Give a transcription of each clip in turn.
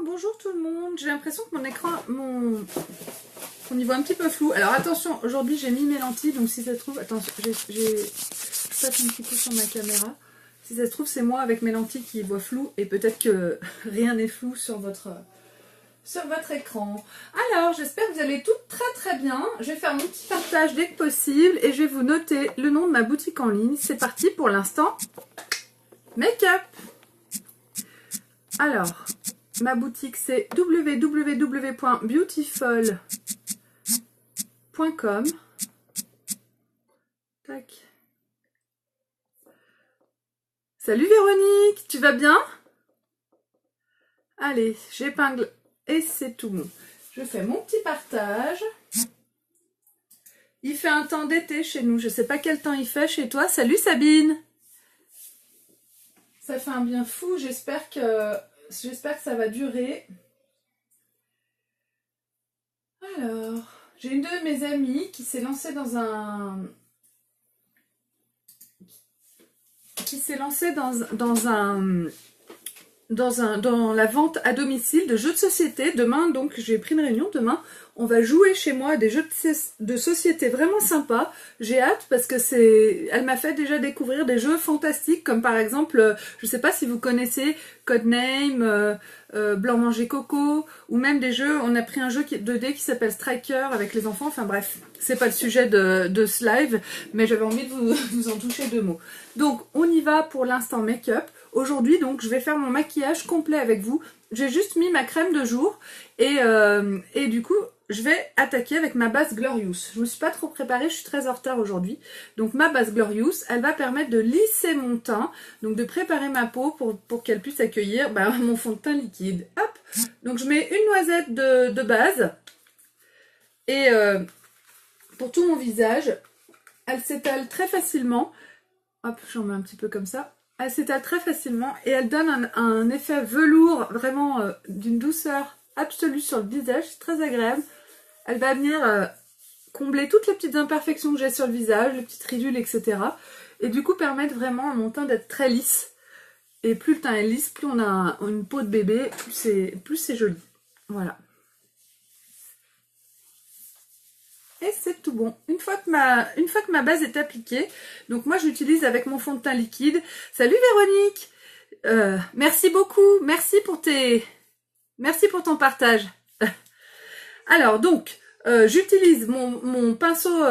bonjour tout le monde. J'ai l'impression que mon écran, on y voit un petit peu flou. Alors attention, aujourd'hui j'ai mis mes lentilles, donc si ça se trouve, attention, je tape un petit coup sur ma caméra. Si ça se trouve, c'est moi avec mes lentilles qui voit flou et peut-être que rien n'est flou sur votre écran. Alors, j'espère que vous allez toutes très bien. Je vais faire mon petit partage dès que possible et je vais vous noter le nom de ma boutique en ligne. C'est parti pour l'instant. Make-up. Alors, ma boutique c'est www.beautiful.com. Tac. Salut Véronique, tu vas bien? Allez, j'épingle et c'est tout bon. Je fais mon petit partage. Il fait un temps d'été chez nous. Je sais pas quel temps il fait chez toi. Salut Sabine. Ça fait un bien fou. J'espère que ça va durer. Alors, j'ai une de mes amies qui s'est lancée dans la vente à domicile de jeux de société. Demain, donc, j'ai pris une réunion. Demain, on va jouer chez moi à des jeux de société vraiment sympas. J'ai hâte parce que elle m'a fait déjà découvrir des jeux fantastiques comme par exemple, je sais pas si vous connaissez Codename, Blanc Manger Coco, ou même des jeux, on a pris un jeu 2D qui s'appelle Striker avec les enfants. Enfin bref, c'est pas le sujet de ce live, mais j'avais envie de vous en toucher deux mots. Donc, on y va pour l'instant make-up. Aujourd'hui, donc, je vais faire mon maquillage complet avec vous. J'ai juste mis ma crème de jour et du coup, je vais attaquer avec ma base Glorious. Je me suis pas trop préparée, je suis très en retard aujourd'hui. Donc, ma base Glorious, elle va permettre de lisser mon teint, donc de préparer ma peau pour qu'elle puisse accueillir mon fond de teint liquide. Hop. Donc, je mets une noisette de base et pour tout mon visage, elle s'étale très facilement. Hop, j'en mets un petit peu comme ça. Elle s'étale très facilement et elle donne un effet velours vraiment d'une douceur absolue sur le visage. C'est très agréable. Elle va venir combler toutes les petites imperfections que j'ai sur le visage, les petites ridules, etc. Et du coup permettre vraiment à mon teint d'être très lisse. Et plus le teint est lisse, plus on a une peau de bébé, plus c'est joli. Voilà. Et c'est tout bon. Une fois que ma base est appliquée, donc moi j'utilise avec mon fond de teint liquide. Salut Véronique, merci beaucoup, merci pour ton partage. Alors donc, j'utilise mon pinceau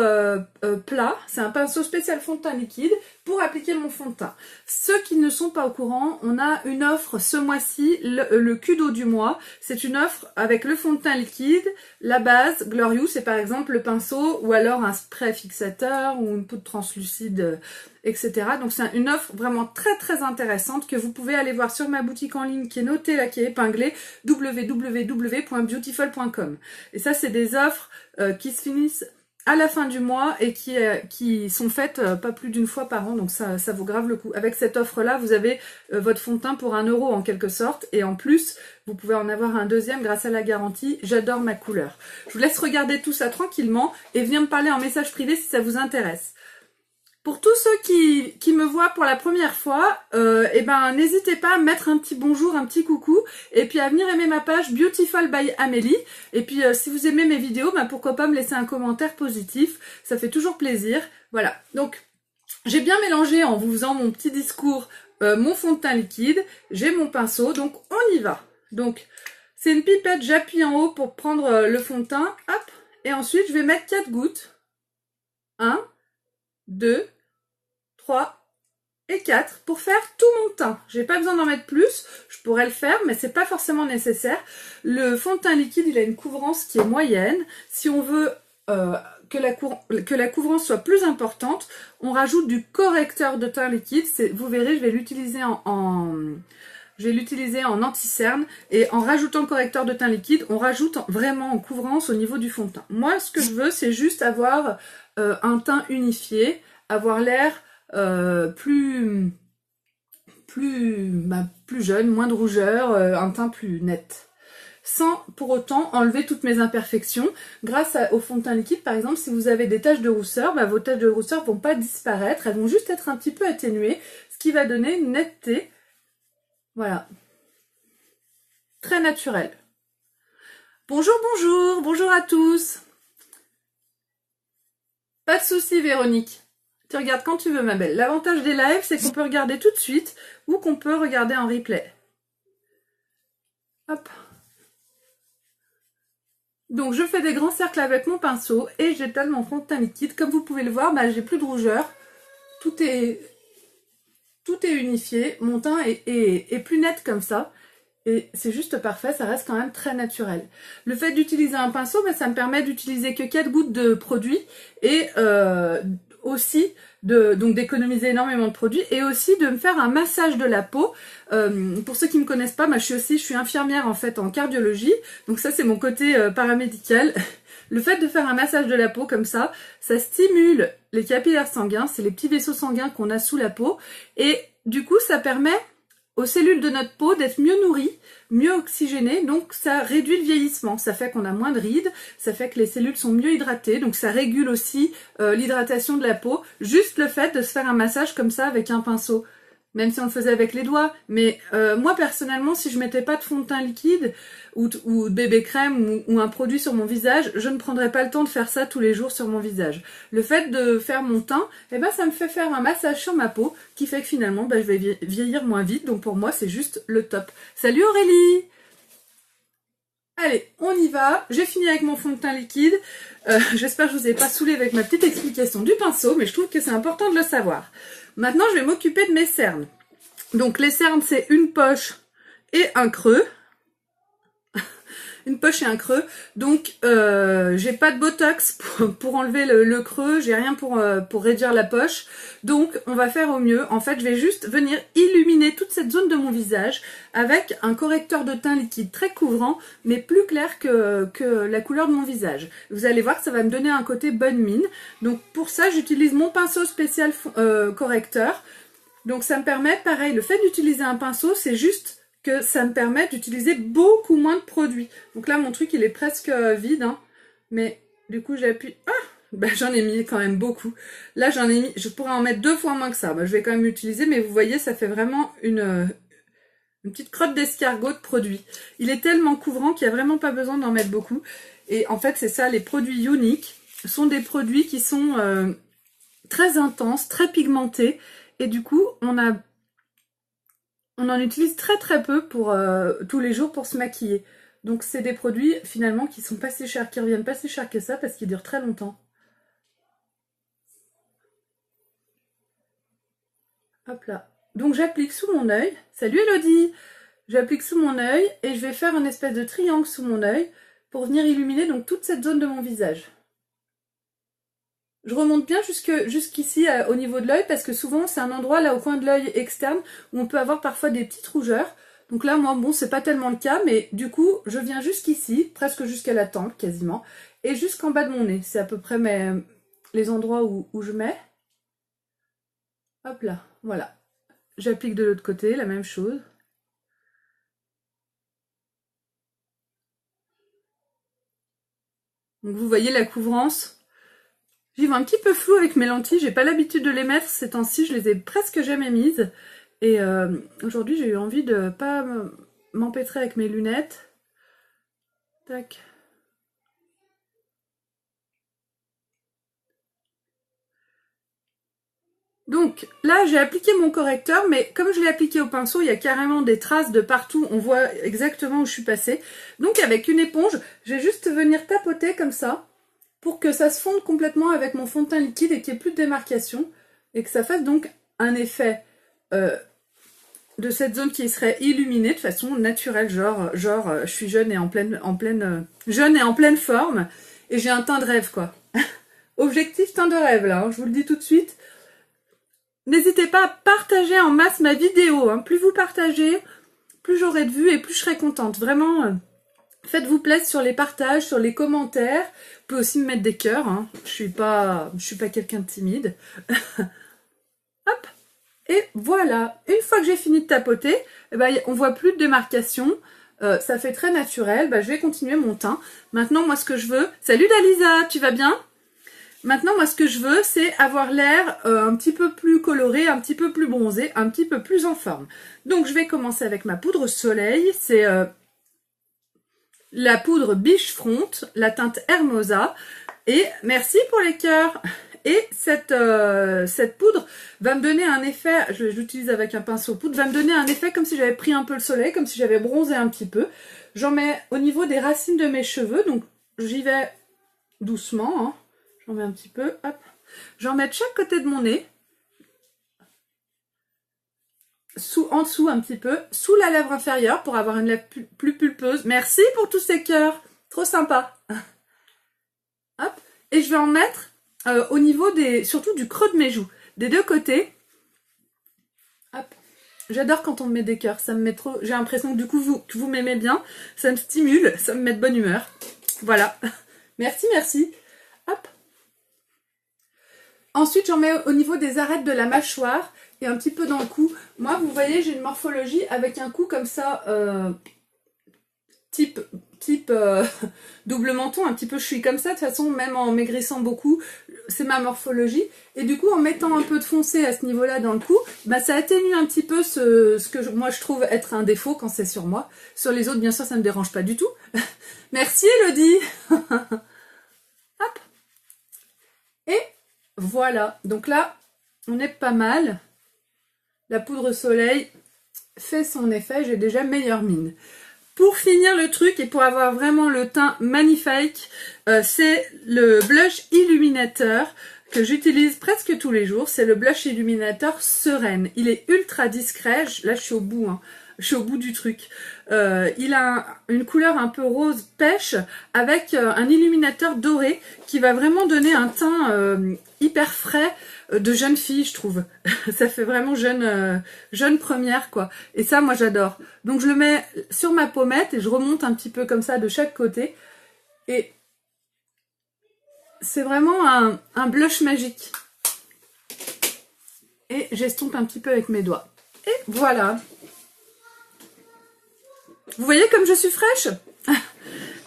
plat, c'est un pinceau spécial fond de teint liquide pour appliquer mon fond de teint. Ceux qui ne sont pas au courant, on a une offre ce mois-ci, le Kudo du mois. C'est une offre avec le fond de teint liquide, la base, Glorious, c'est par exemple le pinceau ou alors un spray fixateur ou une poudre translucide, etc. Donc c'est une offre vraiment très intéressante que vous pouvez aller voir sur ma boutique en ligne qui est notée là, qui est épinglée, www.beautiful.com. Et ça, c'est des offres qui se finissent à la fin du mois et qui sont faites pas plus d'une fois par an, donc ça vaut grave le coup. Avec cette offre-là, vous avez votre fond de teint pour 1 € en quelque sorte, et en plus, vous pouvez en avoir un deuxième grâce à la garantie. J'adore ma couleur. Je vous laisse regarder tout ça tranquillement et viens me parler en message privé si ça vous intéresse. Pour tous ceux qui me voient pour la première fois, n'hésitez pas à mettre un petit bonjour, un petit coucou, et puis à venir aimer ma page Beautiful by Amélie. Et puis si vous aimez mes vidéos, pourquoi pas me laisser un commentaire positif, ça fait toujours plaisir. Voilà, donc j'ai bien mélangé en vous faisant mon petit discours, mon fond de teint liquide, j'ai mon pinceau, donc on y va. Donc c'est une pipette, j'appuie en haut pour prendre le fond de teint, hop, et ensuite je vais mettre 4 gouttes. 1, 2, 3 et 4 pour faire tout mon teint. J'ai pas besoin d'en mettre plus, je pourrais le faire, mais c'est pas forcément nécessaire. Le fond de teint liquide, il a une couvrance qui est moyenne. Si on veut que la couvrance soit plus importante, on rajoute du correcteur de teint liquide. Vous verrez, je vais l'utiliser en anti-cerne, et en rajoutant le correcteur de teint liquide, on rajoute vraiment en couvrance au niveau du fond de teint. Moi, ce que je veux, c'est juste avoir un teint unifié, avoir l'air plus jeune, moins de rougeur, un teint plus net. Sans pour autant enlever toutes mes imperfections. Grâce au fond de teint liquide, par exemple, si vous avez des taches de rousseur, vos taches de rousseur vont pas disparaître, elles vont juste être un petit peu atténuées, ce qui va donner une netteté. Voilà. très naturel. Bonjour, bonjour, bonjour à tous. Pas de souci Véronique. Tu regardes quand tu veux ma belle. L'avantage des lives, c'est qu'on peut regarder tout de suite ou qu'on peut regarder en replay. Hop. Donc je fais des grands cercles avec mon pinceau et j'étale mon fond de teint liquide. Comme vous pouvez le voir, bah, j'ai plus de rougeur. Tout est unifié. Mon teint est plus net comme ça. Et c'est juste parfait, ça reste quand même très naturel. Le fait d'utiliser un pinceau, bah, ça me permet d'utiliser que 4 gouttes de produit et aussi donc d'économiser énormément de produits et aussi de me faire un massage de la peau. Pour ceux qui me connaissent pas, bah, je suis infirmière en fait en cardiologie, donc ça c'est mon côté paramédical. Le fait de faire un massage de la peau comme ça stimule les capillaires sanguins, c'est les petits vaisseaux sanguins qu'on a sous la peau et du coup ça permet aux cellules de notre peau d'être mieux nourries, mieux oxygénées, donc ça réduit le vieillissement, ça fait qu'on a moins de rides, ça fait que les cellules sont mieux hydratées, donc ça régule aussi l'hydratation de la peau, juste le fait de se faire un massage comme ça avec un pinceau, même si on le faisait avec les doigts, mais moi personnellement, si je mettais pas de fond de teint liquide ou de bébé crème ou un produit sur mon visage, je ne prendrais pas le temps de faire ça tous les jours sur mon visage. Le fait de faire mon teint, eh ben, ça me fait faire un massage sur ma peau qui fait que finalement, ben, je vais vieillir moins vite, donc pour moi, c'est juste le top. Salut Aurélie! Allez, on y va. J'ai fini avec mon fond de teint liquide. J'espère que je vous ai pas saoulé avec ma petite explication du pinceau, mais je trouve que c'est important de le savoir. Maintenant, je vais m'occuper de mes cernes. Donc, les cernes, c'est une poche et un creux. Une poche et un creux. Donc, j'ai pas de botox pour enlever le creux. J'ai rien pour réduire la poche. Donc, on va faire au mieux. En fait, je vais juste venir illuminer toute cette zone de mon visage avec un correcteur de teint liquide très couvrant, mais plus clair que la couleur de mon visage. Vous allez voir que ça va me donner un côté bonne mine. Donc, pour ça, j'utilise mon pinceau spécial correcteur. Donc, ça me permet, pareil, le fait d'utiliser un pinceau, c'est juste que ça me permet d'utiliser beaucoup moins de produits. Donc là, mon truc, il est presque vide, hein. Mais du coup, j'appuie. Ah, ben, j'en ai mis quand même beaucoup. Là, j'en ai mis. Je pourrais en mettre 2 fois moins que ça. Ben, je vais quand même l'utiliser, mais vous voyez, ça fait vraiment une petite crotte d'escargot de produit. Il est tellement couvrant qu'il n'y a vraiment pas besoin d'en mettre beaucoup. Et en fait, c'est ça, les produits Younique sont des produits qui sont très intenses, très pigmentés. Et du coup, on en utilise très très peu pour tous les jours pour se maquiller. Donc c'est des produits finalement qui sont pas si chers, qui reviennent pas si chers que ça parce qu'ils durent très longtemps. Hop là. Donc j'applique sous mon œil. Salut Elodie! J'applique sous mon œil et je vais faire une espèce de triangle sous mon œil pour venir illuminer donc toute cette zone de mon visage. Je remonte bien jusqu'ici au niveau de l'œil parce que souvent c'est un endroit là au coin de l'œil externe où on peut avoir parfois des petites rougeurs. Donc là moi bon c'est pas tellement le cas mais du coup je viens jusqu'ici, presque jusqu'à la tempe quasiment et jusqu'en bas de mon nez. C'est à peu près les endroits où je mets. Hop là, voilà. J'applique de l'autre côté la même chose. Donc vous voyez la couvrance. J'y vois un petit peu flou avec mes lentilles, j'ai pas l'habitude de les mettre ces temps-ci, je les ai presque jamais mises. Et aujourd'hui j'ai eu envie de pas m'empêtrer avec mes lunettes. Tac. Donc là j'ai appliqué mon correcteur, mais comme je l'ai appliqué au pinceau, il y a carrément des traces de partout, on voit exactement où je suis passée. Donc avec une éponge, je vais juste venir tapoter comme ça, pour que ça se fonde complètement avec mon fond de teint liquide et qu'il n'y ait plus de démarcation, et que ça fasse donc un effet de cette zone qui serait illuminée de façon naturelle, genre je suis jeune et jeune et en pleine forme, et j'ai un teint de rêve quoi. Objectif teint de rêve là, hein, je vous le dis tout de suite. N'hésitez pas à partager en masse ma vidéo, hein. Plus vous partagez, plus j'aurai de vues et plus je serai contente. Vraiment, faites-vous plaisir sur les partages, sur les commentaires. Vous pouvez aussi me mettre des cœurs, hein. Je suis pas quelqu'un de timide. Hop. Et voilà, une fois que j'ai fini de tapoter, eh ben, on voit plus de démarcation. Ça fait très naturel. Ben, je vais continuer mon teint. Maintenant, moi, ce que je veux... Salut Dalisa, tu vas bien? Maintenant, moi, ce que je veux, c'est avoir l'air un petit peu plus coloré, un petit peu plus bronzé, un petit peu plus en forme. Donc, je vais commencer avec ma poudre soleil. C'est la poudre Biche Front, la teinte Hermosa. Et merci pour les cœurs. Et cette poudre va me donner un effet, je l'utilise avec un pinceau poudre, va me donner un effet comme si j'avais pris un peu le soleil, comme si j'avais bronzé un petit peu. J'en mets au niveau des racines de mes cheveux, donc j'y vais doucement. Hein. J'en mets un petit peu, hop. J'en mets de chaque côté de mon nez. En dessous un petit peu, sous la lèvre inférieure pour avoir une lèvre plus pulpeuse. Merci pour tous ces cœurs, trop sympa. Hop. Et je vais en mettre au niveau surtout du creux de mes joues, des deux côtés. Hop. J'adore quand on me met des cœurs, ça me met trop. J'ai l'impression que du coup que vous m'aimez bien, ça me stimule, ça me met de bonne humeur. Voilà. Merci, merci. Hop. Ensuite, j'en mets au niveau des arêtes de la mâchoire et un petit peu dans le cou. Moi, vous voyez, j'ai une morphologie avec un cou comme ça, type double menton, un petit peu je suis comme ça, de toute façon, même en maigrissant beaucoup, c'est ma morphologie. Et du coup, en mettant un peu de foncé à ce niveau-là dans le cou, bah, ça atténue un petit peu ce que moi je trouve être un défaut quand c'est sur moi. Sur les autres, bien sûr, ça ne me dérange pas du tout. Merci Elodie. Hop. Et voilà, donc là, on est pas mal. La poudre soleil fait son effet, j'ai déjà meilleure mine. Pour finir le truc et pour avoir vraiment le teint magnifique, c'est le blush illuminateur que j'utilise presque tous les jours. C'est le blush illuminateur Sereine. Il est ultra discret. Là, je suis au bout. Hein. Je suis au bout du truc. Il a une couleur un peu rose pêche avec un illuminateur doré qui va vraiment donner un teint hyper frais de jeune fille, je trouve. Ça fait vraiment jeune première, quoi. Et ça, moi, j'adore. Donc, je le mets sur ma pommette et je remonte un petit peu comme ça de chaque côté. Et c'est vraiment un blush magique. Et j'estompe un petit peu avec mes doigts. Et voilà. Vous voyez comme je suis fraîche?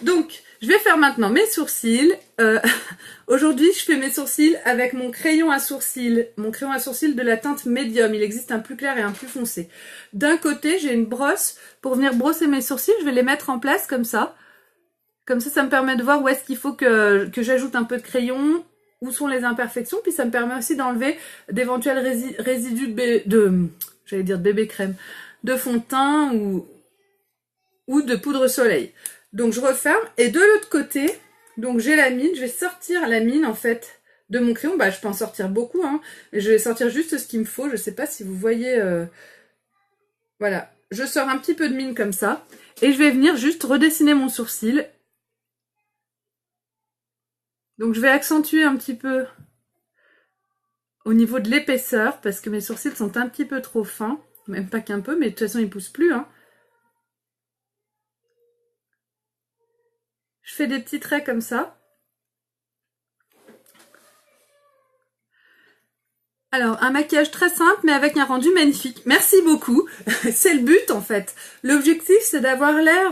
Donc, je vais faire maintenant mes sourcils. Aujourd'hui, je fais mes sourcils avec mon crayon à sourcils de la teinte médium. Il existe un plus clair et un plus foncé. D'un côté, j'ai une brosse pour venir brosser mes sourcils. Je vais les mettre en place comme ça. Comme ça me permet de voir où est-ce qu'il faut que j'ajoute un peu de crayon, où sont les imperfections. Puis ça me permet aussi d'enlever d'éventuels résidus j'allais dire de bébé crème, de fond de teint ou de poudre soleil. Donc je referme et de l'autre côté, donc j'ai la mine, je vais sortir la mine en fait de mon crayon, bah je peux en sortir beaucoup, hein. Je vais sortir juste ce qu'il me faut, je sais pas si vous voyez, voilà, je sors un petit peu de mine comme ça et je vais venir juste redessiner mon sourcil. Donc je vais accentuer un petit peu au niveau de l'épaisseur parce que mes sourcils sont un petit peu trop fins, même pas qu'un peu, mais de toute façon ils poussent plus, hein. Je fais des petits traits comme ça. Alors, un maquillage très simple, mais avec un rendu magnifique. Merci beaucoup. C'est le but, en fait. L'objectif, c'est d'avoir l'air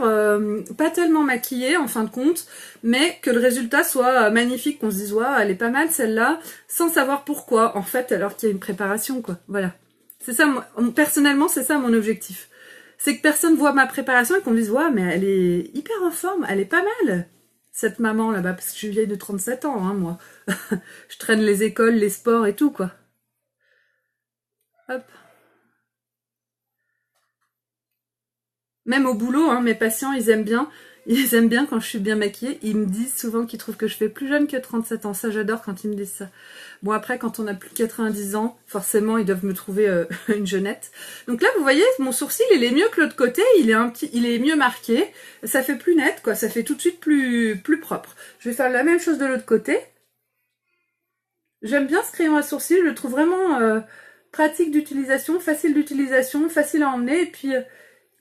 pas tellement maquillée, en fin de compte, mais que le résultat soit magnifique, qu'on se dise, waouh, elle est pas mal, celle-là, sans savoir pourquoi, en fait, alors qu'il y a une préparation, quoi. Voilà. C'est ça, moi, personnellement, c'est ça mon objectif. C'est que personne voit ma préparation et qu'on me dise, waouh, mais elle est hyper en forme, elle est pas mal, cette maman, là-bas, parce que je suis vieille de 37 ans, hein, moi. Je traîne les écoles, les sports et tout, quoi. Hop. Même au boulot, hein, mes patients, ils aiment bien quand je suis bien maquillée. Ils me disent souvent qu'ils trouvent que je fais plus jeune que 37 ans. Ça, j'adore quand ils me disent ça. Bon, après, quand on a plus de 90 ans, forcément, ils doivent me trouver une jeunette. Donc là, vous voyez, mon sourcil, il est mieux que l'autre côté. Il est mieux marqué. Ça fait plus net, quoi. Ça fait tout de suite plus propre. Je vais faire la même chose de l'autre côté. J'aime bien ce crayon à sourcils. Je le trouve vraiment pratique d'utilisation, facile à emmener. Et puis,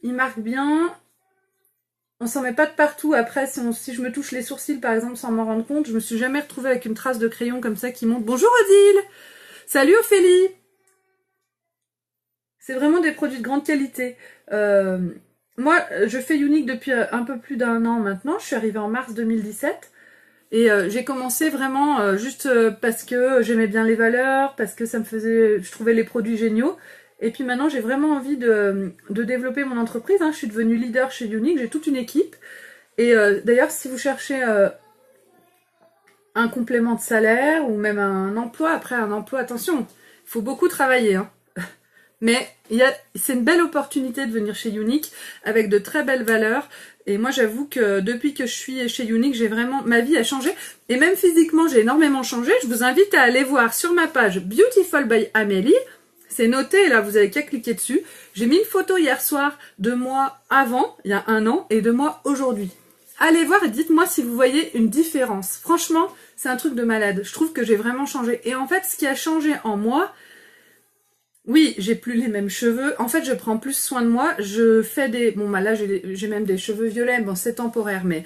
il marque bien. On s'en met pas de partout. Après, si je me touche les sourcils, par exemple, sans m'en rendre compte, je me suis jamais retrouvée avec une trace de crayon comme ça qui monte. Bonjour Odile. Salut Ophélie. C'est vraiment des produits de grande qualité. Moi, je fais Younique depuis un peu plus d'un an maintenant. Je suis arrivée en mars 2017. Et j'ai commencé vraiment juste parce que j'aimais bien les valeurs, parce que je trouvais les produits géniaux. Et puis maintenant, j'ai vraiment envie de développer mon entreprise. Hein. Je suis devenue leader chez Younique, j'ai toute une équipe. Et d'ailleurs, si vous cherchez un complément de salaire ou même un emploi, après un emploi, attention, il faut beaucoup travailler, hein. Mais c'est une belle opportunité de venir chez Younique avec de très belles valeurs. Et moi, j'avoue que depuis que je suis chez Younique, j'ai vraiment, ma vie a changé. Et même physiquement, j'ai énormément changé. Je vous invite à aller voir sur ma page Beautiful by Amélie. C'est noté, là, vous avez qu'à cliquer dessus. J'ai mis une photo hier soir de moi avant, il y a 1 an, et de moi aujourd'hui. Allez voir et dites-moi si vous voyez une différence. Franchement, c'est un truc de malade. Je trouve que j'ai vraiment changé. Et en fait, ce qui a changé en moi, oui, j'ai plus les mêmes cheveux. En fait, je prends plus soin de moi. Je fais des... Bon, bah là, j'ai même des cheveux violets. Bon, c'est temporaire, mais...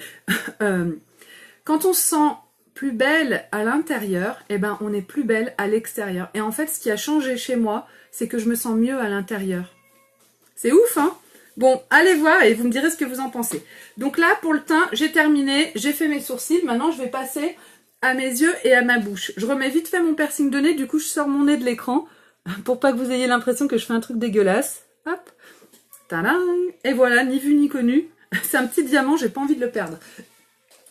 quand on se sent plus belle à l'intérieur, eh ben, on est plus belle à l'extérieur. Et en fait, ce qui a changé chez moi, c'est que je me sens mieux à l'intérieur. C'est ouf, hein? Bon, allez voir et vous me direz ce que vous en pensez. Donc là, pour le teint, j'ai terminé. J'ai fait mes sourcils. Maintenant, je vais passer à mes yeux et à ma bouche. Je remets vite fait mon piercing de nez. Du coup, je sors mon nez de l'écran. Pour pas que vous ayez l'impression que je fais un truc dégueulasse. Hop. Tadam. Et voilà, ni vu ni connu. C'est un petit diamant, j'ai pas envie de le perdre.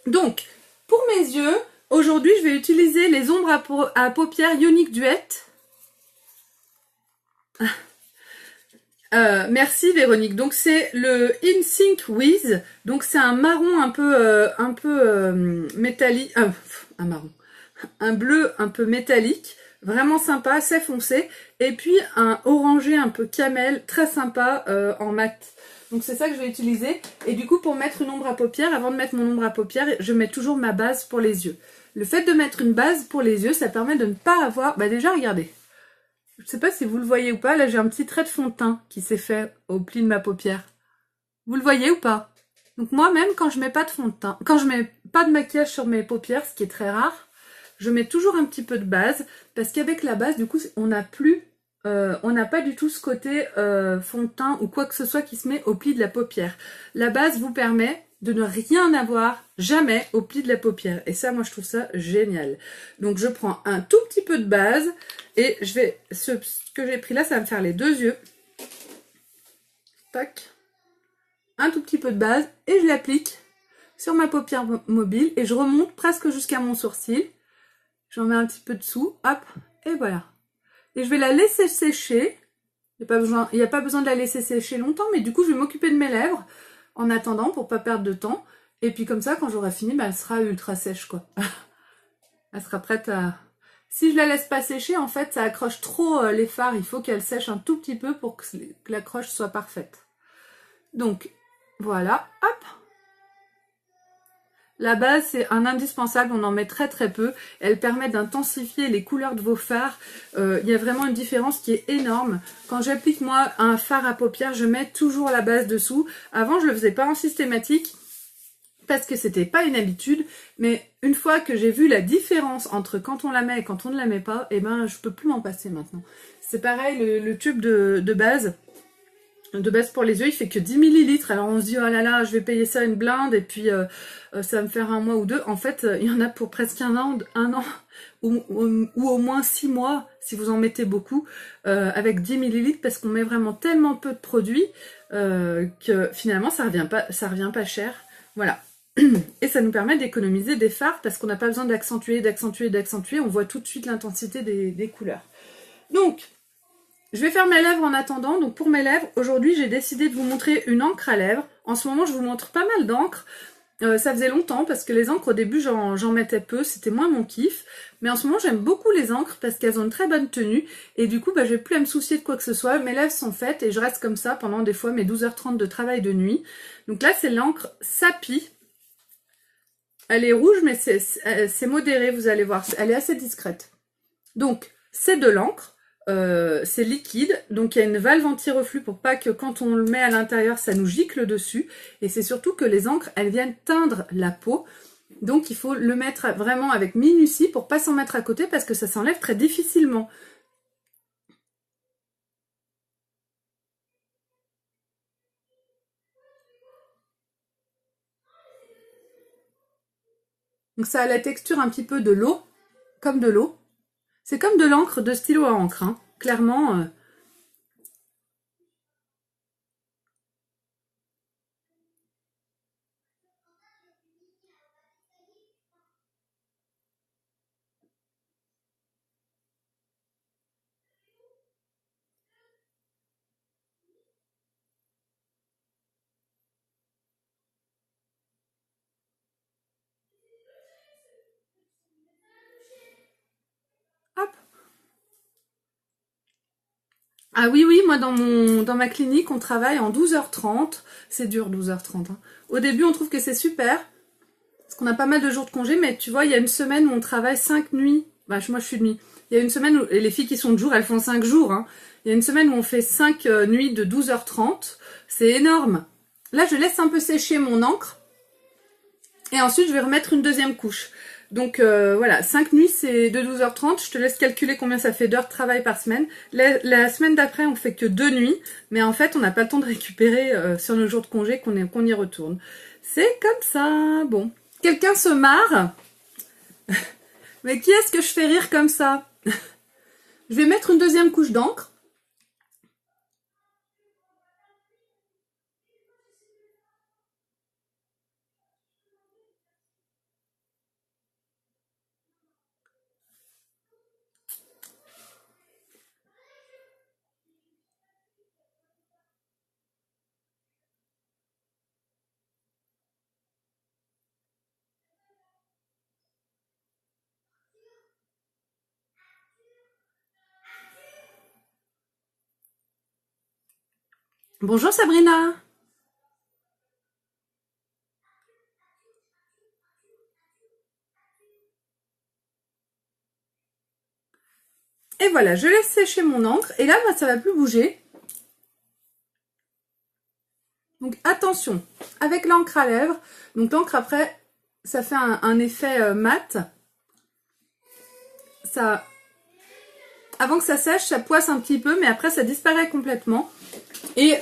Donc, pour mes yeux, aujourd'hui, je vais utiliser les ombres à paupières Younique Duet. Merci Véronique. Donc, c'est le In Sync With. Donc, c'est un marron un peu métallique. Un marron. Un bleu un peu métallique. Vraiment sympa, assez foncé. Et puis un orangé un peu camel, très sympa en mat. Donc c'est ça que je vais utiliser. Et du coup, pour mettre une ombre à paupières, avant de mettre mon ombre à paupières, je mets toujours ma base pour les yeux. Le fait de mettre une base pour les yeux, ça permet de ne pas avoir... Bah déjà, regardez. Je ne sais pas si vous le voyez ou pas. Là, j'ai un petit trait de fond de teint qui s'est fait au pli de ma paupière. Vous le voyez ou pas? Donc moi, même quand je mets pas de fond de teint, quand je mets pas de maquillage sur mes paupières, ce qui est très rare, je mets toujours un petit peu de base, parce qu'avec la base, du coup, on n'a pas du tout ce côté fond de teint ou quoi que ce soit qui se met au pli de la paupière. La base vous permet de ne rien avoir jamais au pli de la paupière. Et ça, moi, je trouve ça génial. Donc, je prends un tout petit peu de base et je vais... Ce que j'ai pris là, ça va me faire les 2 yeux. Tac. Un tout petit peu de base et je l'applique sur ma paupière mobile et je remonte presque jusqu'à mon sourcil. J'en mets un petit peu dessous, hop, et voilà. Et je vais la laisser sécher. Il n'y a pas besoin de la laisser sécher longtemps, mais du coup, je vais m'occuper de mes lèvres en attendant pour pas perdre de temps. Et puis comme ça, quand j'aurai fini, bah, elle sera ultra sèche, quoi. Elle sera prête à... Si je la laisse pas sécher, en fait, ça accroche trop les fards. Il faut qu'elle sèche un tout petit peu pour que l'accroche soit parfaite. Donc, voilà, hop. La base, c'est un indispensable, on en met très très peu. Elle permet d'intensifier les couleurs de vos fards. Il y a vraiment une différence qui est énorme. Quand j'applique moi un fard à paupières, je mets toujours la base dessous. Avant, je le faisais pas en systématique parce que c'était pas une habitude. Mais une fois que j'ai vu la différence entre quand on la met et quand on ne la met pas, eh ben je peux plus m'en passer maintenant. C'est pareil, le tube de base pour les yeux, il fait que 10 millilitres. Alors on se dit, oh là là, je vais payer ça une blinde et puis ça va me faire 1 mois ou 2. En fait, il y en a pour presque un an ou au moins 6 mois si vous en mettez beaucoup avec 10 millilitres parce qu'on met vraiment tellement peu de produits que finalement ça revient pas cher. Voilà. Et ça nous permet d'économiser des fards parce qu'on n'a pas besoin d'accentuer. On voit tout de suite l'intensité des couleurs. Donc, je vais faire mes lèvres en attendant. Donc pour mes lèvres, aujourd'hui j'ai décidé de vous montrer une encre à lèvres. En ce moment je vous montre pas mal d'encre. Ça faisait longtemps parce que les encres au début j'en mettais peu, c'était moins mon kiff. Mais en ce moment j'aime beaucoup les encres parce qu'elles ont une très bonne tenue. Et du coup bah, je vais plus à me soucier de quoi que ce soit. Mes lèvres sont faites et je reste comme ça pendant des fois mes 12h30 de travail de nuit. Donc là c'est l'encre Sapi. Elle est rouge mais c'est modéré, vous allez voir. Elle est assez discrète. Donc c'est de l'encre. C'est liquide, donc il y a une valve anti-reflux pour pas que quand on le met à l'intérieur, ça nous gicle dessus. Et c'est surtout que les encres, elles viennent teindre la peau. Donc il faut le mettre vraiment avec minutie pour pas s'en mettre à côté parce que ça s'enlève très difficilement. Donc ça a la texture un petit peu de l'eau, comme de l'eau. C'est comme de l'encre de stylo à encre, hein. Clairement... Ah oui, oui, moi dans ma clinique, on travaille en 12h30. C'est dur 12h30. Hein. Au début, on trouve que c'est super, parce qu'on a pas mal de jours de congé, mais tu vois, il y a une semaine où on travaille 5 nuits. Bah, moi, je suis de nuit. Il y a une semaine où et les filles qui sont de jour, elles font 5 jours. Hein. Il y a une semaine où on fait 5 nuits de 12h30. C'est énorme. Là, je laisse un peu sécher mon encre. Et ensuite, je vais remettre une deuxième couche. Donc voilà, 5 nuits, c'est de 12h30. Je te laisse calculer combien ça fait d'heures de travail par semaine. La semaine d'après, on fait que 2 nuits. Mais en fait, on n'a pas le temps de récupérer sur nos jours de congé qu'on y retourne. C'est comme ça. Bon. Quelqu'un se marre. Mais qui est-ce que je fais rire comme ça? Je vais mettre une deuxième couche d'encre. Bonjour Sabrina. Et voilà, je laisse sécher mon encre. Et là, bah, ça va plus bouger. Donc attention, avec l'encre à lèvres. Donc l'encre après, ça fait un effet mat. Ça, avant que ça sèche, ça poisse un petit peu, mais après ça disparaît complètement. Et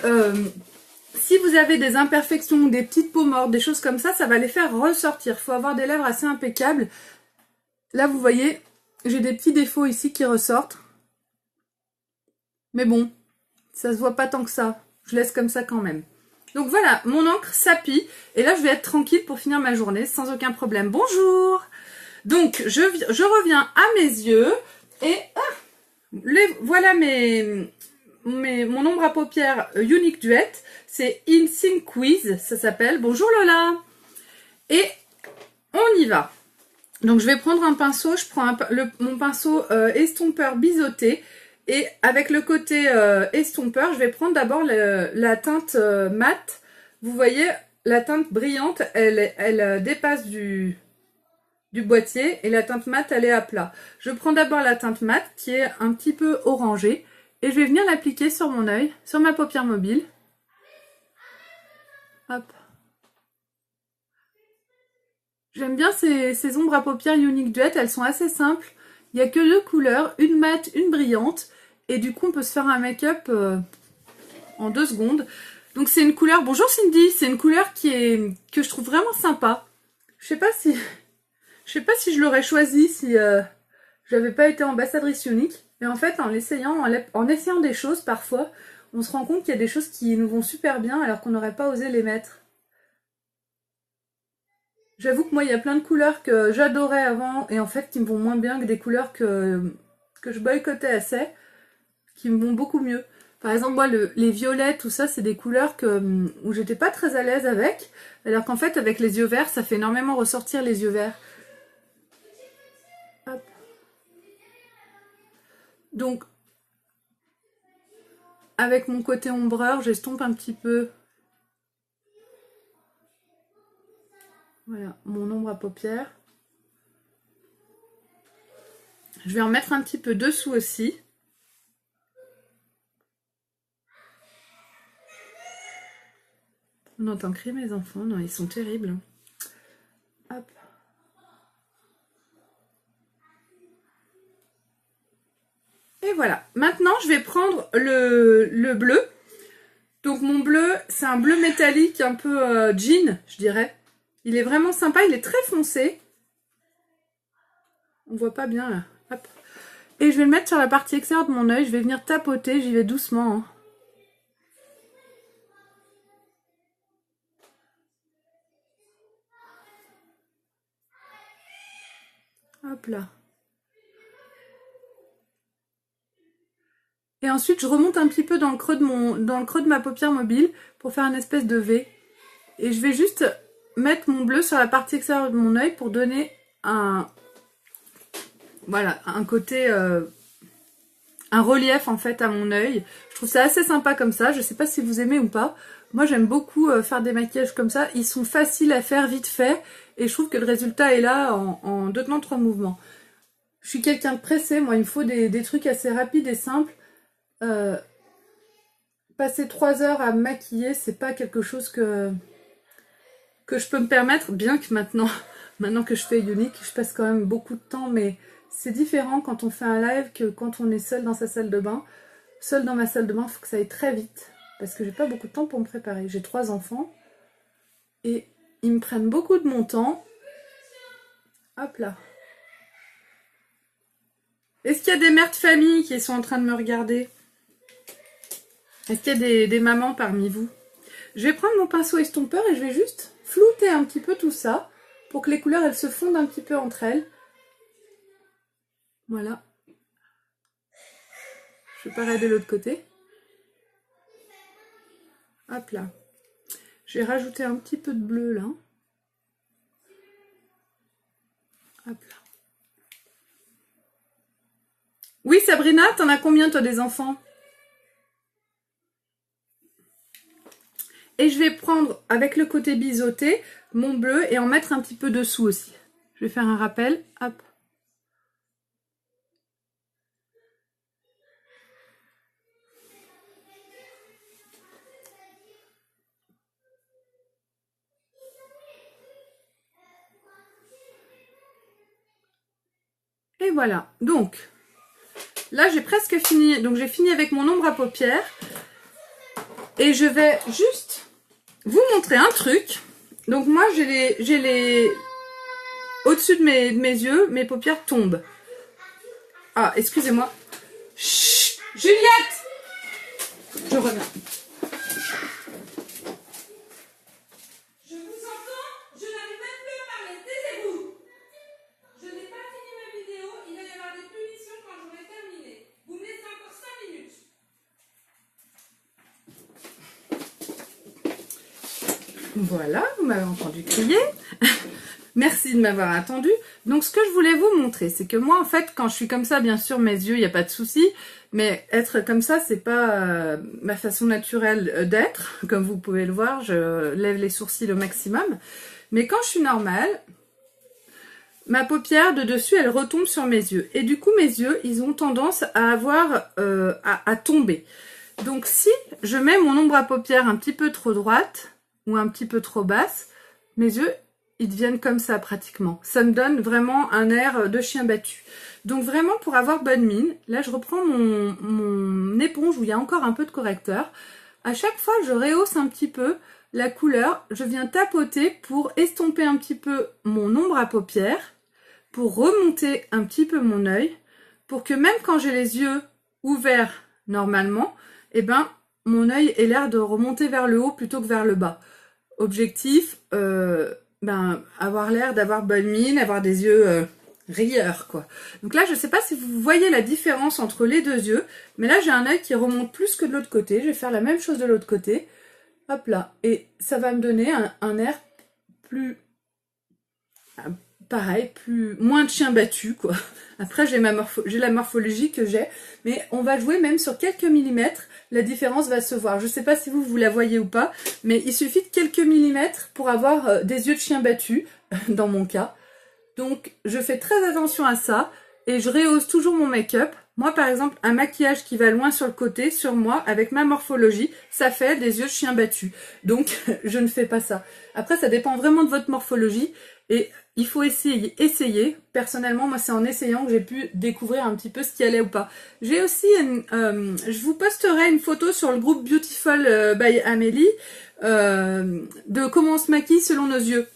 si vous avez des imperfections, des petites peaux mortes, des choses comme ça va les faire ressortir. Il faut avoir des lèvres assez impeccables. Là, vous voyez, j'ai des petits défauts ici qui ressortent. Mais bon, ça se voit pas tant que ça. Je laisse comme ça quand même. Donc voilà, mon encre s'appuie. Et là, je vais être tranquille pour finir ma journée sans aucun problème. Bonjour! Donc, je reviens à mes yeux. Et voilà mon ombre à paupières Unique Duet. C'est In Sync Quiz, ça s'appelle. Bonjour Lola! Et on y va. Donc, je vais prendre un pinceau. Je prends mon pinceau estompeur biseauté. Et avec le côté estompeur, je vais prendre d'abord la teinte mate. Vous voyez, la teinte brillante, elle dépasse du boîtier. Et la teinte mate, elle est à plat. Je prends d'abord la teinte mate qui est un petit peu orangée. Et je vais venir l'appliquer sur mon œil, sur ma paupière mobile. Hop. J'aime bien ces ombres à paupières Unique Duet. Elles sont assez simples. Il n'y a que 2 couleurs, une mate, une brillante. Et du coup, on peut se faire un make-up en 2 secondes. Donc c'est une couleur... Bonjour Cindy, c'est une couleur que je trouve vraiment sympa. Je sais pas si je l'aurais choisie si j'avais pas été ambassadrice Unique. Mais en fait, en essayant des choses, parfois, on se rend compte qu'il y a des choses qui nous vont super bien alors qu'on n'aurait pas osé les mettre. J'avoue que moi, il y a plein de couleurs que j'adorais avant et en fait qui me vont moins bien que des couleurs que je boycottais assez, qui me vont beaucoup mieux. Par exemple, moi, les violets, tout ça, c'est des couleurs où j'étais pas très à l'aise avec, alors qu'en fait, avec les yeux verts, ça fait énormément ressortir les yeux verts. Hop. Donc, avec mon côté ombreur, j'estompe un petit peu. Voilà, mon ombre à paupières. Je vais en mettre un petit peu dessous aussi. On entend crier mes enfants, non, ils sont terribles. Hop. Et voilà. Maintenant, je vais prendre le bleu. Donc mon bleu, c'est un bleu métallique, un peu jean, je dirais. Il est vraiment sympa, il est très foncé. On voit pas bien là. Hop. Et je vais le mettre sur la partie extérieure de mon œil. Je vais venir tapoter, j'y vais doucement. Hein. Hop là. Et ensuite, je remonte un petit peu dans le creux de ma paupière mobile pour faire une espèce de V. Et je vais juste mettre mon bleu sur la partie extérieure de mon œil pour donner un côté un relief en fait à mon œil. Je trouve ça assez sympa comme ça. Je sais pas si vous aimez ou pas. Moi j'aime beaucoup faire des maquillages comme ça. Ils sont faciles à faire vite fait. Et je trouve que le résultat est là en 2 temps 3 mouvements. Je suis quelqu'un de pressé. Moi il me faut des trucs assez rapides et simples. Passer 3 heures à me maquiller, c'est pas quelque chose que je peux me permettre. Bien que maintenant que je fais Unique, je passe quand même beaucoup de temps. Mais c'est différent quand on fait un live que quand on est seul dans sa salle de bain. Seule dans ma salle de bain, il faut que ça aille très vite. Parce que j'ai pas beaucoup de temps pour me préparer. J'ai 3 enfants. Et ils me prennent beaucoup de mon temps. Hop là. Est-ce qu'il y a des mères de famille qui sont en train de me regarder? Est-ce qu'il y a des mamans parmi vous? Je vais prendre mon pinceau estompeur et je vais juste flouter un petit peu tout ça. Pour que les couleurs, elles se fondent un petit peu entre elles. Voilà. Je vais pareil de l'autre côté. Hop là. Je vais rajouter un petit peu de bleu là. Hop là. Oui Sabrina, t'en as combien toi des enfants? Et je vais prendre avec le côté biseauté mon bleu et en mettre un petit peu dessous aussi. Je vais faire un rappel. Hop. Et voilà. Donc, là j'ai presque fini. Donc j'ai fini avec mon ombre à paupières. Et je vais juste vous montrer un truc. Donc moi j'ai les au-dessus de mes yeux, mes paupières tombent. Ah, excusez-moi. Chut, Juliette! Je reviens. Je vous entends, je n'arrive même plus à parler. Taisez-vous. Je n'ai pas fini ma vidéo, il va y avoir des punitions quand j'aurai terminé. Vous me laissez encore 5 minutes. Voilà, vous m'avez entendu crier. Merci de m'avoir attendu. Donc ce que je voulais vous montrer, c'est que moi en fait quand je suis comme ça, bien sûr mes yeux, il n'y a pas de souci, mais être comme ça, c'est pas ma façon naturelle d'être. Comme vous pouvez le voir, je lève les sourcils au maximum. Mais quand je suis normale, ma paupière de dessus, elle retombe sur mes yeux. Et du coup mes yeux, ils ont tendance à avoir à tomber. Donc si je mets mon ombre à paupières un petit peu trop droite ou un petit peu trop basse, mes yeux ils deviennent comme ça pratiquement. Ça me donne vraiment un air de chien battu. Donc vraiment pour avoir bonne mine, là je reprends mon éponge où il y a encore un peu de correcteur. À chaque fois je rehausse un petit peu la couleur, je viens tapoter pour estomper un petit peu mon ombre à paupières, pour remonter un petit peu mon œil, pour que même quand j'ai les yeux ouverts normalement, eh ben mon œil ait l'air de remonter vers le haut plutôt que vers le bas. Objectif, avoir l'air d'avoir bonne mine, avoir des yeux rieurs, quoi. Donc là, je sais pas si vous voyez la différence entre les deux yeux, mais là, j'ai un œil qui remonte plus que de l'autre côté. Je vais faire la même chose de l'autre côté. Hop là. Et ça va me donner un air plus... pareil, moins de chien battu, quoi. Après, j'ai la morphologie que j'ai, mais on va jouer même sur quelques millimètres, la différence va se voir. Je sais pas si vous la voyez ou pas, mais il suffit de quelques millimètres pour avoir des yeux de chien battu, dans mon cas. Donc, je fais très attention à ça, et je rehausse toujours mon make-up. Moi, par exemple, un maquillage qui va loin sur le côté, sur moi, avec ma morphologie, ça fait des yeux de chien battu. Donc, je ne fais pas ça. Après, ça dépend vraiment de votre morphologie, et il faut essayer. Personnellement, moi, c'est en essayant que j'ai pu découvrir un petit peu ce qui allait ou pas. J'ai aussi, je vous posterai une photo sur le groupe Beautiful by Amélie de comment on se maquille selon nos yeux.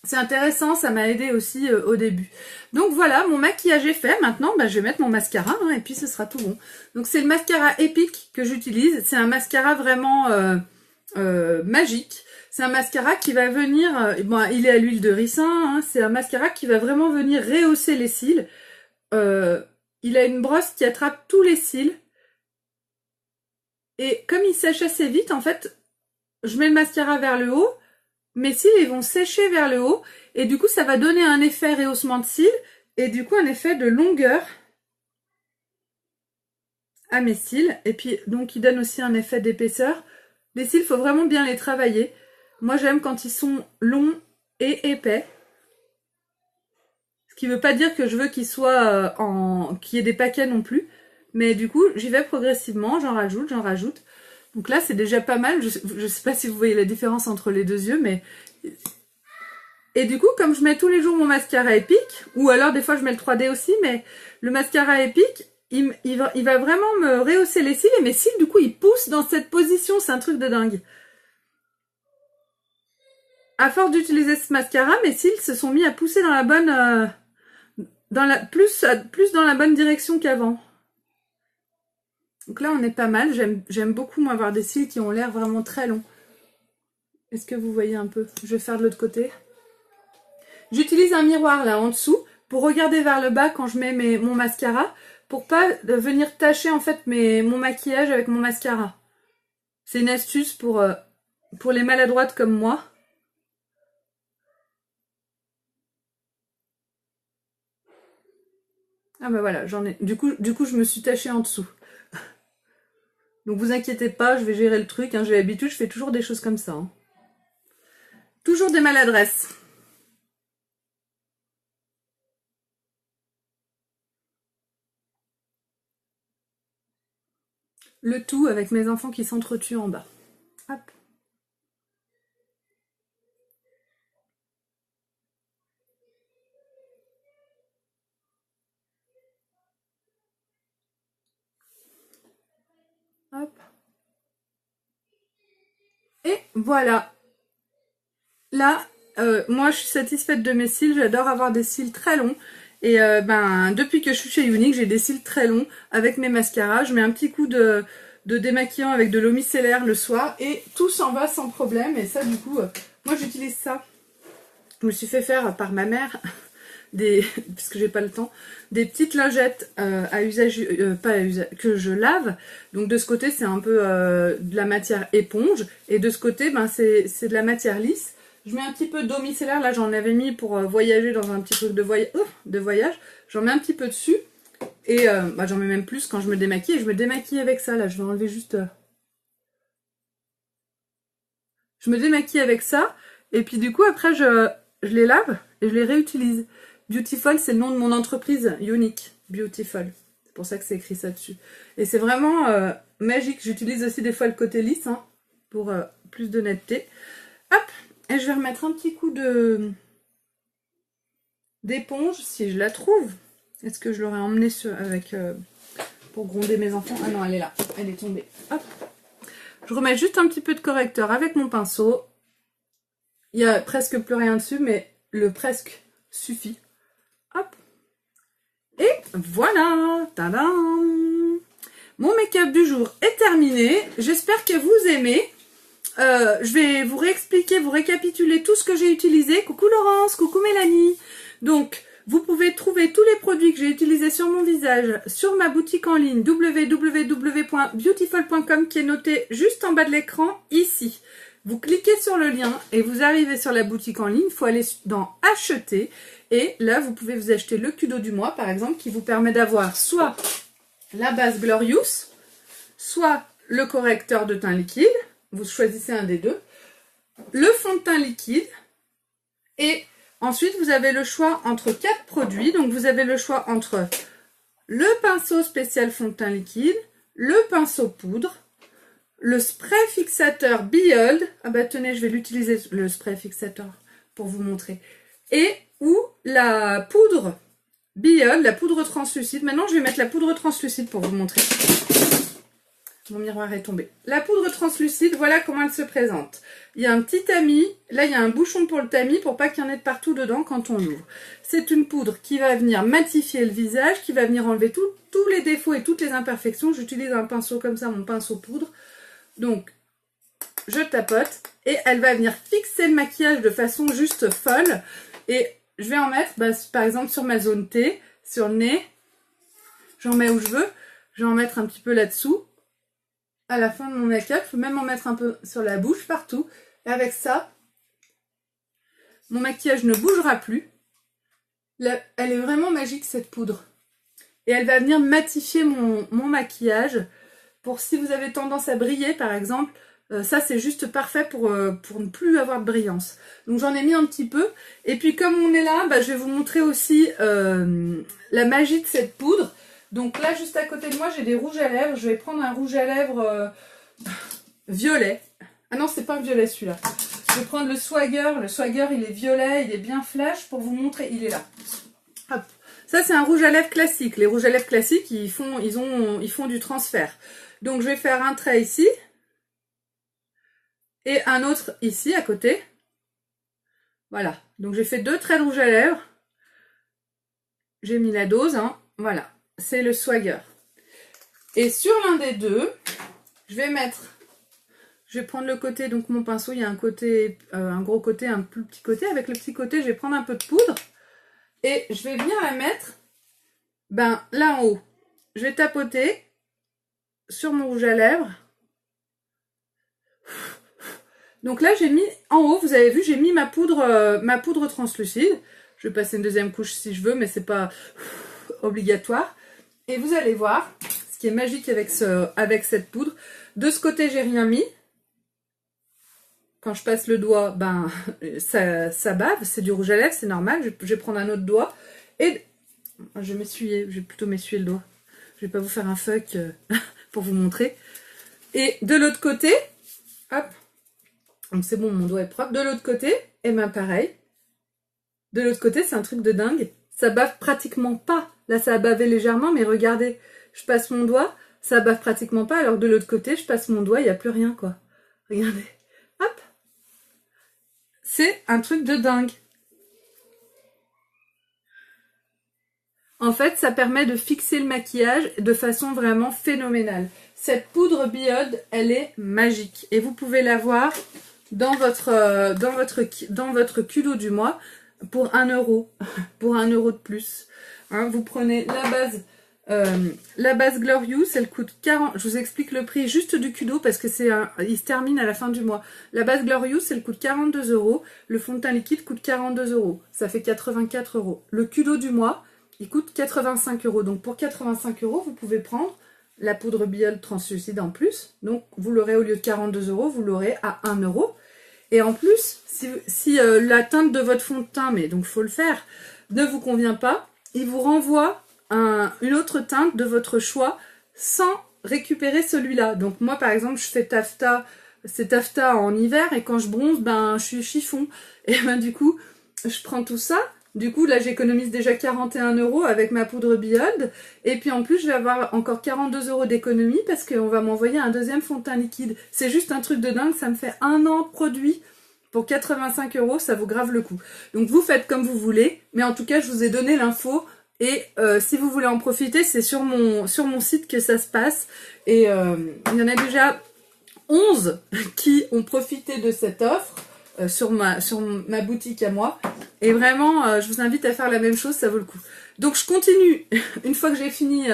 C'est intéressant, ça m'a aidé aussi au début. Donc voilà, mon maquillage est fait. Maintenant, je vais mettre mon mascara et puis ce sera tout bon. Donc c'est le mascara Epic que j'utilise. C'est un mascara vraiment magique. C'est un mascara qui va venir, il est à l'huile de ricin, hein, c'est un mascara qui va vraiment venir rehausser les cils. Il a une brosse qui attrape tous les cils. Et comme il sèche assez vite, en fait, je mets le mascara vers le haut, mes cils ils vont sécher vers le haut, et du coup ça va donner un effet rehaussement de cils, et du coup un effet de longueur. à mes cils. Et puis, donc, il donne aussi un effet d'épaisseur. Les cils, il faut vraiment bien les travailler. Moi, j'aime quand ils sont longs et épais. Ce qui ne veut pas dire que je veux qu'ils soient qu'il y ait des paquets non plus. Mais du coup, j'y vais progressivement, j'en rajoute, j'en rajoute. Donc là, c'est déjà pas mal. Je ne sais pas si vous voyez la différence entre les deux yeux, mais... Et du coup, comme je mets tous les jours mon mascara épique, ou alors des fois je mets le 3D aussi, mais le mascara épique, il va vraiment me rehausser les cils, et mes cils, du coup, ils poussent dans cette position. C'est un truc de dingue. À force d'utiliser ce mascara, mes cils se sont mis à pousser dans la bonne... plus dans la bonne direction qu'avant. Donc là, on est pas mal. J'aime beaucoup, moi, avoir des cils qui ont l'air vraiment très longs. Est-ce que vous voyez un peu? Je vais faire de l'autre côté. J'utilise un miroir là en dessous pour regarder vers le bas quand je mets mon mascara, pour pas venir tacher en fait mon maquillage avec mon mascara. C'est une astuce pour les maladroites comme moi. Ah bah voilà, j'en ai. Du coup, je me suis tachée en dessous. Donc vous inquiétez pas, je vais gérer le truc. Hein, j'ai l'habitude, je fais toujours des choses comme ça. Hein. Toujours des maladresses. Le tout avec mes enfants qui s'entretuent en bas. Hop. Hop. Et voilà. Là, moi je suis satisfaite de mes cils. J'adore avoir des cils très longs. Et depuis que je suis chez Younique, j'ai des cils très longs avec mes mascaras. Je mets un petit coup de démaquillant avec de l'eau micellaire le soir et tout s'en va sans problème. Et ça, du coup, moi j'utilise ça. Je me suis fait faire par ma mère, puisque j'ai pas le temps, des petites lingettes à usage, pas à usage, que je lave. Donc de ce côté, c'est un peu de la matière éponge. Et de ce côté, c'est de la matière lisse. Je mets un petit peu d'eau micellaire. Là, j'en avais mis pour voyager dans un petit truc de voyage. J'en mets un petit peu dessus. Et j'en mets même plus quand je me démaquille. Et je me démaquille avec ça. Là, je vais enlever juste... Je me démaquille avec ça. Et puis du coup, après, je les lave et je les réutilise. Beautiful, c'est le nom de mon entreprise. Younique. Beautiful. C'est pour ça que c'est écrit ça dessus. Et c'est vraiment magique. J'utilise aussi des fois le côté lisse hein, pour plus de netteté. Hop. Et je vais remettre un petit coup d'éponge si je la trouve. Est-ce que je l'aurais emmenée pour gronder mes enfants? Ah non, elle est là. Elle est tombée. Hop. Je remets juste un petit peu de correcteur avec mon pinceau. Il n'y a presque plus rien dessus, mais le presque suffit. Hop. Et voilà. Tadam. Mon make-up du jour est terminé. J'espère que vous aimez. Je vais vous réexpliquer, vous récapituler tout ce que j'ai utilisé. Coucou Laurence, coucou Mélanie. Donc, vous pouvez trouver tous les produits que j'ai utilisés sur mon visage sur ma boutique en ligne www.beautiful.com qui est noté juste en bas de l'écran ici. Vous cliquez sur le lien et vous arrivez sur la boutique en ligne. Il faut aller dans acheter et là vous pouvez vous acheter le Kudo du mois par exemple qui vous permet d'avoir soit la base Glorious, soit le correcteur de teint liquide. Vous choisissez un des deux. Le fond de teint liquide. Et ensuite, vous avez le choix entre 4 produits. Donc, vous avez le choix entre le pinceau spécial fond de teint liquide, le pinceau poudre, le spray fixateur Behold. Ah bah tenez, je vais l'utiliser, le spray fixateur, pour vous montrer. Ou la poudre Behold, la poudre translucide. Maintenant, je vais mettre la poudre translucide pour vous montrer. Mon miroir est tombé. La poudre translucide, voilà comment elle se présente. Il y a un petit tamis. Là, il y a un bouchon pour le tamis pour pas qu'il y en ait de partout dedans quand on l'ouvre. C'est une poudre qui va venir matifier le visage, qui va venir enlever tous les défauts et toutes les imperfections. J'utilise un pinceau comme ça, mon pinceau poudre. Donc, je tapote et elle va venir fixer le maquillage de façon juste folle. Et je vais en mettre, par exemple, sur ma zone T, sur le nez. J'en mets où je veux. Je vais en mettre un petit peu là-dessous. À la fin de mon make-up, je peux même en mettre un peu sur la bouche, partout. Et avec ça, mon maquillage ne bougera plus. Là, elle est vraiment magique cette poudre. et elle va venir matifier mon maquillage. Pour si vous avez tendance à briller par exemple, ça c'est juste parfait pour ne plus avoir de brillance. Donc j'en ai mis un petit peu. Et puis comme on est là, bah, je vais vous montrer aussi la magie de cette poudre. Donc là juste à côté de moi j'ai des rouges à lèvres. Je vais prendre un rouge à lèvres violet. Ah non c'est pas un violet celui-là. Je vais prendre le Swagger. Le Swagger il est violet, il est bien flash pour vous montrer. Il est là. Hop. Ça c'est un rouge à lèvres classique. Les rouges à lèvres classiques ils font du transfert. Donc je vais faire un trait ici. Et un autre ici à côté. Voilà. Donc j'ai fait 2 traits de rouge à lèvres. J'ai mis la dose. Hein. Voilà. C'est le Swagger. Et sur l'un des deux, je vais prendre le côté, donc mon pinceau, il y a un côté, un gros côté, un plus petit côté. Avec le petit côté, je vais prendre un peu de poudre. Et je vais venir la mettre, ben là en haut. Je vais tapoter sur mon rouge à lèvres. Donc là, j'ai mis en haut, vous avez vu, j'ai mis ma poudre translucide. Je vais passer une deuxième couche si je veux, mais c'est pas obligatoire. Et vous allez voir, ce qui est magique avec cette poudre. De ce côté, j'ai rien mis. Quand je passe le doigt, ben ça bave, c'est du rouge à lèvres, c'est normal. Je vais prendre un autre doigt et je vais plutôt m'essuyer le doigt. Je vais pas vous faire un fuck pour vous montrer. Et de l'autre côté, hop. Donc c'est bon, mon doigt est propre. De l'autre côté, et ben pareil. De l'autre côté, c'est un truc de dingue. Ça bave pratiquement pas. Là, ça a bavé légèrement, mais regardez, je passe mon doigt, ça bave pratiquement pas. Alors de l'autre côté, je passe mon doigt, il n'y a plus rien, quoi. Regardez. Hop. C'est un truc de dingue. En fait, ça permet de fixer le maquillage de façon vraiment phénoménale. Cette poudre Beyond, elle est magique. Et vous pouvez la voir dans votre culot du mois pour 1 €. Pour 1 € de plus. Hein, vous prenez la base Glorious, elle coûte 40. Je vous explique le prix juste du culot parce que il se termine à la fin du mois. La base Glorious, elle coûte 42 €. Le fond de teint liquide coûte 42 €. Ça fait 84 €. Le culot du mois, il coûte 85 €. Donc pour 85 €, vous pouvez prendre la poudre Beyond translucide en plus. Donc vous l'aurez au lieu de 42 €, vous l'aurez à 1 €. Et en plus, si la teinte de votre fond de teint, mais donc faut le faire, ne vous convient pas, il vous renvoie une autre teinte de votre choix sans récupérer celui-là. Donc moi par exemple, je fais taffetas, c'est taffetas en hiver et quand je bronze, ben je suis chiffon. Et ben du coup, je prends tout ça. Du coup, là, j'économise déjà 41 € avec ma poudre Beyond. Et puis, en plus, je vais avoir encore 42 € d'économie parce qu'on va m'envoyer un deuxième fond de teint liquide. C'est juste un truc de dingue. Ça me fait 1 an de produit pour 85 €. Ça vaut grave le coup. Donc, vous faites comme vous voulez. Mais en tout cas, je vous ai donné l'info. Et si vous voulez en profiter, c'est sur mon site que ça se passe. Et il y en a déjà 11 qui ont profité de cette offre. Sur ma boutique à moi. Et vraiment, je vous invite à faire la même chose, ça vaut le coup. Donc je continue. Une fois que j'ai fini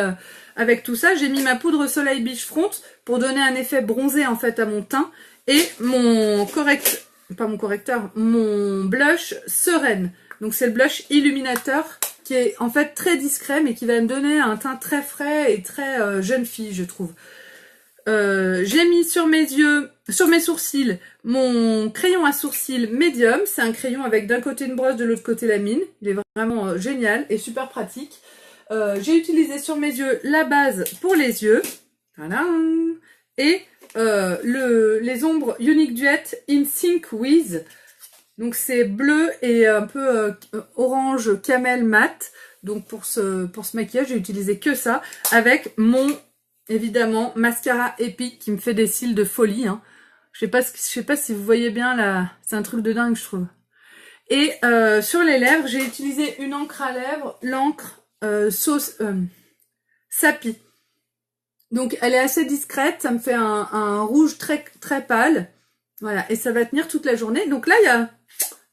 avec tout ça, j'ai mis ma poudre Soleil Beach Front pour donner un effet bronzé en fait à mon teint. Et mon blush Sereine. Donc c'est le blush illuminateur qui est en fait très discret mais qui va me donner un teint très frais et très jeune fille, je trouve. J'ai mis sur mes sourcils, mon crayon à sourcils médium. C'est un crayon avec d'un côté une brosse, de l'autre côté la mine. Il est vraiment génial et super pratique. J'ai utilisé sur mes yeux la base pour les yeux. Voilà. Et les ombres Unique Duet In Sync With. Donc c'est bleu et un peu orange camel mat. Donc pour ce maquillage, j'ai utilisé que ça avec mon... Évidemment, mascara Epic qui me fait des cils de folie. Hein. Je sais pas si vous voyez bien là. C'est un truc de dingue, je trouve. Et sur les lèvres, j'ai utilisé une encre à lèvres, l'encre Sapi. Donc elle est assez discrète, ça me fait un rouge très très pâle. Voilà, et ça va tenir toute la journée. Donc là,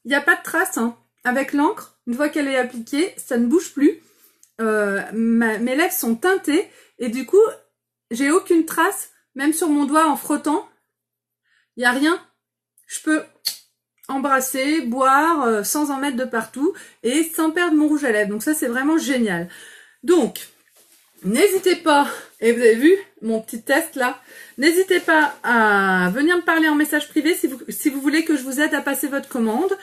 il y a pas de trace. Hein. Avec l'encre, une fois qu'elle est appliquée, ça ne bouge plus. Mes lèvres sont teintées et du coup, j'ai aucune trace, même sur mon doigt en frottant. Il n'y a rien. Je peux embrasser, boire, sans en mettre de partout et sans perdre mon rouge à lèvres. Donc ça, c'est vraiment génial. Donc, N'hésitez pas, et vous avez vu mon petit test là, n'hésitez pas à venir me parler en message privé si vous voulez que je vous aide à passer votre commande.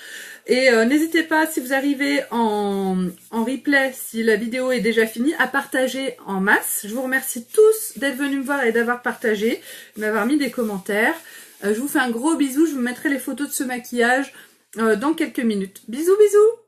Et n'hésitez pas, si vous arrivez en replay, si la vidéo est déjà finie, à partager en masse. Je vous remercie tous d'être venus me voir et d'avoir partagé, de m'avoir mis des commentaires. Je vous fais un gros bisou, je vous mettrai les photos de ce maquillage dans quelques minutes. Bisous, bisous!